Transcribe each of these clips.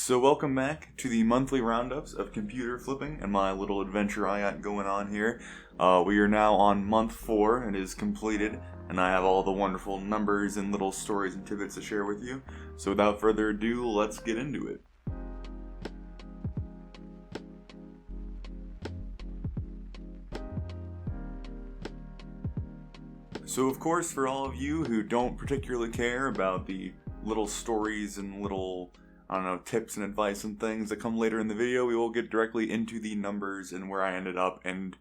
So welcome back to the monthly roundups of computer flipping and my little adventure I got going on here. We are now on month 4, it is completed, and I have all the wonderful numbers and little stories and tidbits to share with you. So without further ado, let's get into it. So of course, for all of you who don't particularly care about the little stories and little tips and advice and things that come later in the video, we will get directly into the numbers and where I ended up and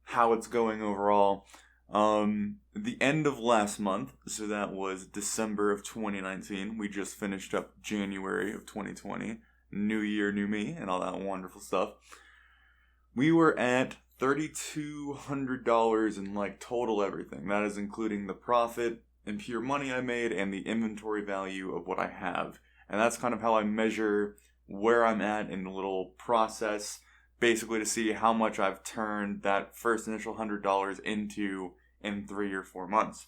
how it's going overall. The end of last month, so that was December of 2019, we just finished up January of 2020, new year, new me, and all that wonderful stuff. We were at $3,200 in total everything. That is including the profit and pure money I made and the inventory value of what I have. And that's kind of how I measure where I'm at in the little process, basically to see how much I've turned that first initial $100 into in 3 or 4 months.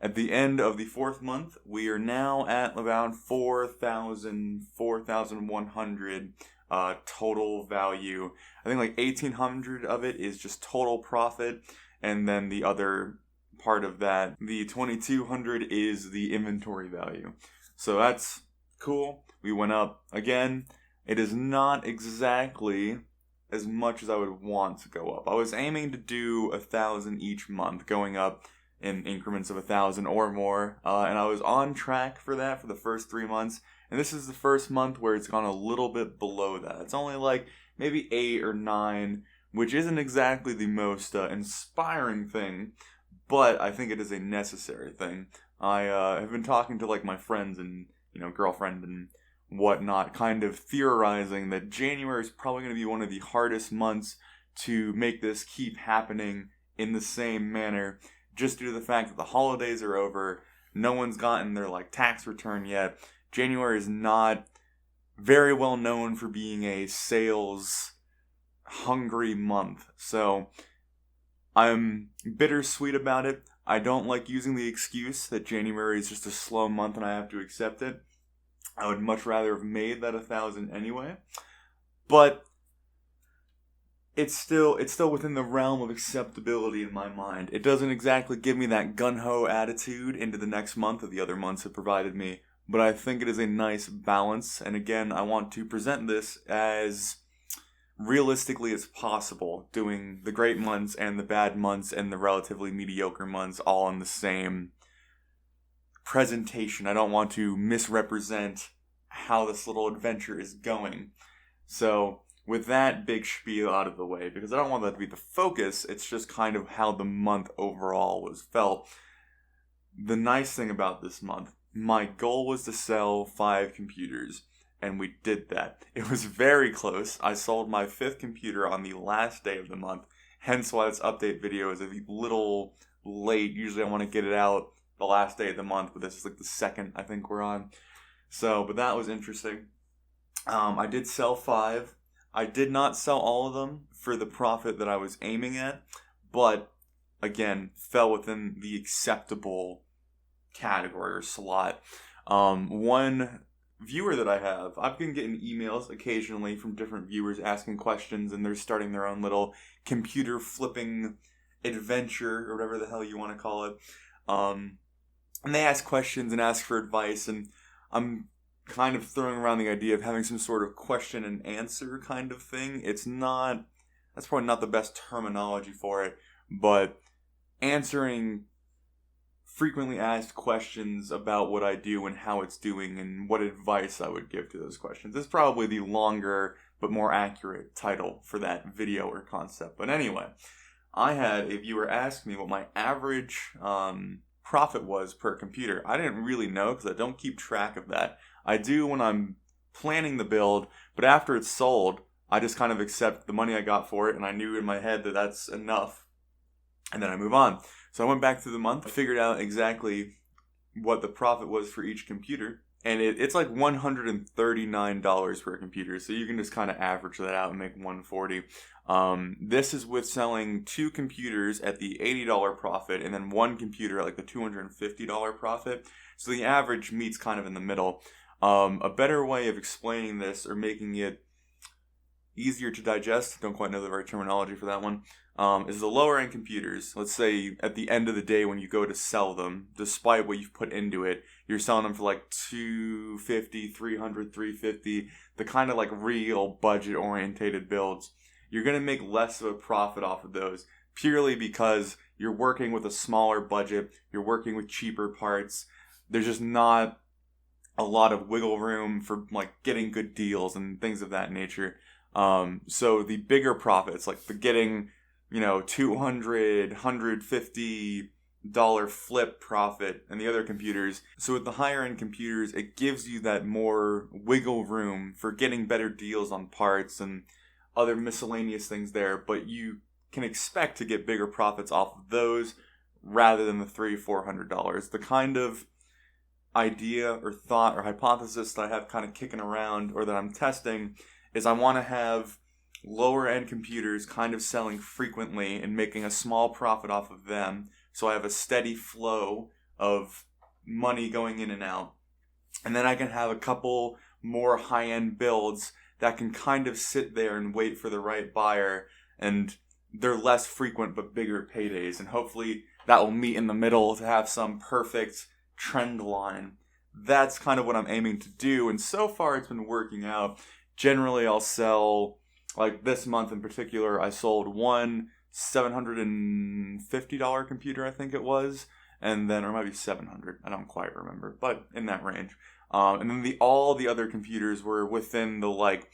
At the end of the 4th month, we are now at about 4,100 total value. I think 1,800 of it is just total profit, and then the other part of that, the 2,200, is the inventory value. So that's cool. We went up again. It is not exactly as much as I would want to go up. I was aiming to do 1,000 each month, going up in increments of 1,000 or more, and I was on track for that for the first 3 months. And this is the first month where it's gone a little bit below that. It's only maybe 8 or 9, which isn't exactly the most inspiring thing, but I think it is a necessary thing. I have been talking to my friends and girlfriend and whatnot, kind of theorizing that January is probably going to be one of the hardest months to make this keep happening in the same manner, just due to the fact that the holidays are over, no one's gotten their tax return yet. January is not very well known for being a sales hungry month, so I'm bittersweet about it. I don't like using the excuse that January is just a slow month and I have to accept it. I would much rather have made that 1,000 anyway. But it's still within the realm of acceptability in my mind. It doesn't exactly give me that gun-ho attitude into the next month that the other months have provided me, but I think it is a nice balance. And again, I want to present this as realistically as possible, doing the great months and the bad months and the relatively mediocre months all in the same presentation. I don't want to misrepresent how this little adventure is going. So with that big spiel out of the way, because I don't want that to be the focus, it's just kind of how the month overall was felt. The nice thing about this month, my goal was to sell 5 computers, and we did that. It was very close. I sold my 5th computer on the last day of the month, hence why this update video is a little late. Usually I want to get it out the last day of the month, but this is the 2nd I think we're on. But that was interesting. I did sell 5. I did not sell all of them for the profit that I was aiming at, but again, fell within the acceptable category or slot. One viewer that I have, I've been getting emails occasionally from different viewers asking questions, and they're starting their own little computer flipping adventure, or whatever the hell you want to call it. And they ask questions and ask for advice, and I'm kind of throwing around the idea of having some sort of question and answer kind of thing. That's probably not the best terminology for it, but answering frequently asked questions about what I do and how it's doing and what advice I would give to those questions. It's probably the longer but more accurate title for that video or concept. But anyway, I had a viewer ask me what my average profit was per computer. I didn't really know because I don't keep track of that. I do when I'm planning the build, but after it's sold, I just kind of accept the money I got for it, and I knew in my head that that's enough, and then I move on. So I went back through the month, figured out exactly what the profit was for each computer, and it's $139 per computer, so you can just kind of average that out and make $140. This is with selling 2 computers at the $80 profit and then 1 computer at the $250 profit. So the average meets kind of in the middle. A better way of explaining this or making it easier to digest, don't quite know the right terminology for that one, is the lower end computers. Let's say at the end of the day when you go to sell them, despite what you've put into it, you're selling them for like $250, $300, $350, the kind of like real budget orientated builds. You're going to make less of a profit off of those purely because you're working with a smaller budget, you're working with cheaper parts. There's just not a lot of wiggle room for like getting good deals and things of that nature. So the bigger profits, like the getting, $200, $150 flip profit and the other computers. So with the higher end computers, it gives you that more wiggle room for getting better deals on parts and other miscellaneous things there, but you can expect to get bigger profits off of those rather than the $300-$400. The kind of idea or thought or hypothesis that I have kind of kicking around or that I'm testing is I want to have lower end computers kind of selling frequently and making a small profit off of them, so I have a steady flow of money going in and out. And then I can have a couple more high end builds that can kind of sit there and wait for the right buyer, and they're less frequent but bigger paydays, and hopefully that will meet in the middle to have some perfect trend line. That's kind of what I'm aiming to do, and so far it's been working out. Generally I'll sell, like this month in particular, I sold one $750 computer, I think it was, and then, or maybe 700, I don't quite remember, but in that range. And then all the other computers were within the like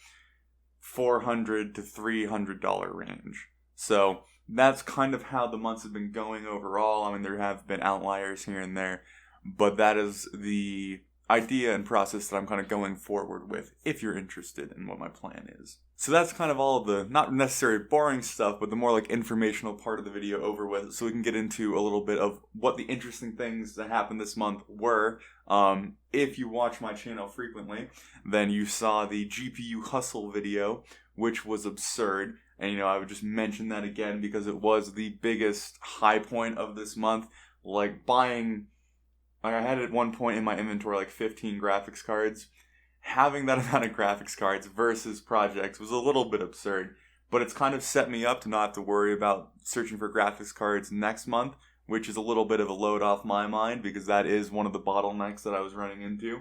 $400 to $300 range. So that's kind of how the months have been going overall. I mean, there have been outliers here and there, but that is the idea and process that I'm kind of going forward with if you're interested in what my plan is. So that's kind of all of the, not necessarily boring stuff, but the more like informational part of the video over with, so we can get into a little bit of what the interesting things that happened this month were. If you watch my channel frequently, then you saw the GPU hustle video, which was absurd. And I would just mention that again because it was the biggest high point of this month. Like buying, like I had at one point in my inventory like 15 graphics cards. Having that amount of graphics cards versus projects was a little bit absurd, but it's kind of set me up to not have to worry about searching for graphics cards next month, which is a little bit of a load off my mind because that is one of the bottlenecks that I was running into.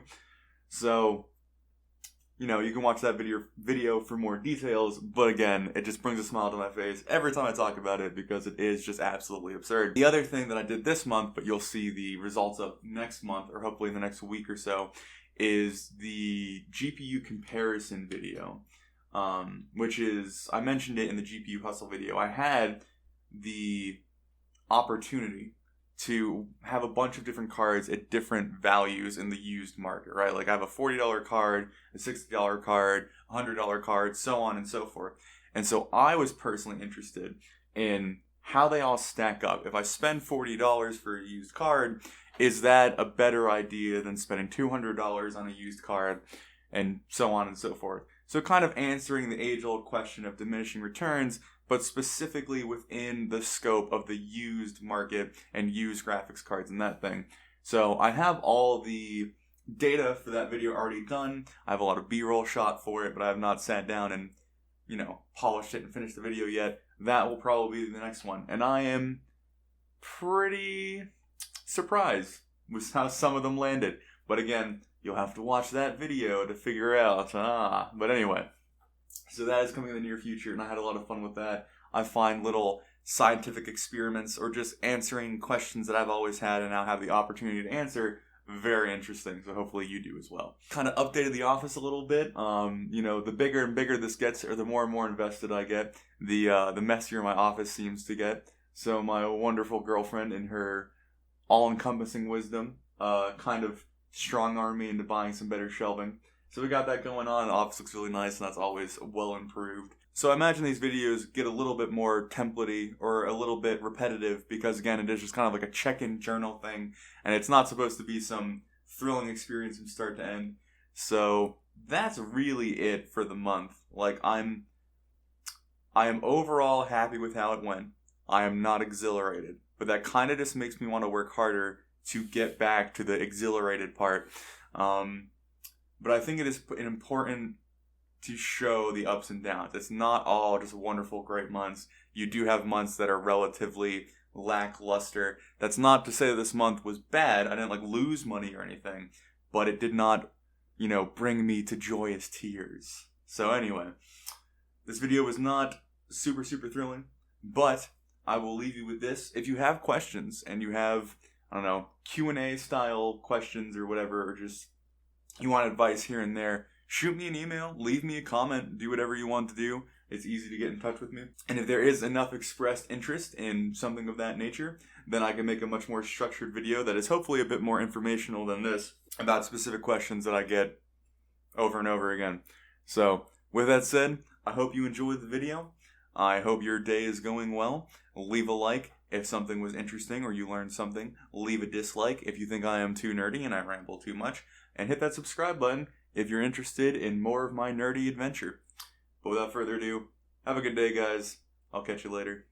So, you can watch that video for more details, but again, it just brings a smile to my face every time I talk about it because it is just absolutely absurd. The other thing that I did this month, but you'll see the results of next month or hopefully in the next week or so, is the GPU comparison video, which is, I mentioned it in the GPU hustle video. I had the opportunity to have a bunch of different cards at different values in the used market, right? Like I have a $40 card, a $60 card, a $100 card, so on and so forth. And so I was personally interested in how they all stack up. If I spend $40 for a used card, is that a better idea than spending $200 on a used card, and so on and so forth? So kind of answering the age-old question of diminishing returns, but specifically within the scope of the used market and used graphics cards and that thing. So I have all the data for that video already done. I have a lot of B-roll shot for it, but I have not sat down and, polished it and finished the video yet. That will probably be the next one. And I am pretty surprised with how some of them landed. But again, you'll have to watch that video to figure out. But anyway, so that is coming in the near future, and I had a lot of fun with that. I find little scientific experiments or just answering questions that I've always had and now have the opportunity to answer very interesting. So hopefully you do as well. Kind of updated the office a little bit. The bigger and bigger this gets, or the more and more invested I get, the messier my office seems to get. So my wonderful girlfriend, in her all-encompassing wisdom, kind of strong-armed me into buying some better shelving. So we got that going on. The office looks really nice, and that's always well improved. So I imagine these videos get a little bit more template-y or a little bit repetitive because, again, it is just kind of like a check-in journal thing, and it's not supposed to be some thrilling experience from start to end. So that's really it for the month. Like, I am overall happy with how it went. I am not exhilarated, but that kind of just makes me want to work harder to get back to the exhilarated part. but I think it is important to show the ups and downs. It's not all just wonderful, great months. You do have months that are relatively lackluster. That's not to say that this month was bad. I didn't lose money or anything, but it did not, bring me to joyous tears. So anyway, this video was not super thrilling, but I will leave you with this. If you have questions and you have, Q&A style questions or whatever, or just you want advice here and there, shoot me an email, leave me a comment, do whatever you want to do. It's easy to get in touch with me. And if there is enough expressed interest in something of that nature, then I can make a much more structured video that is hopefully a bit more informational than this about specific questions that I get over and over again. So, with that said, I hope you enjoyed the video. I hope your day is going well. Leave a like if something was interesting or you learned something. Leave a dislike if you think I am too nerdy and I ramble too much. And hit that subscribe button if you're interested in more of my nerdy adventure. But without further ado, have a good day, guys. I'll catch you later.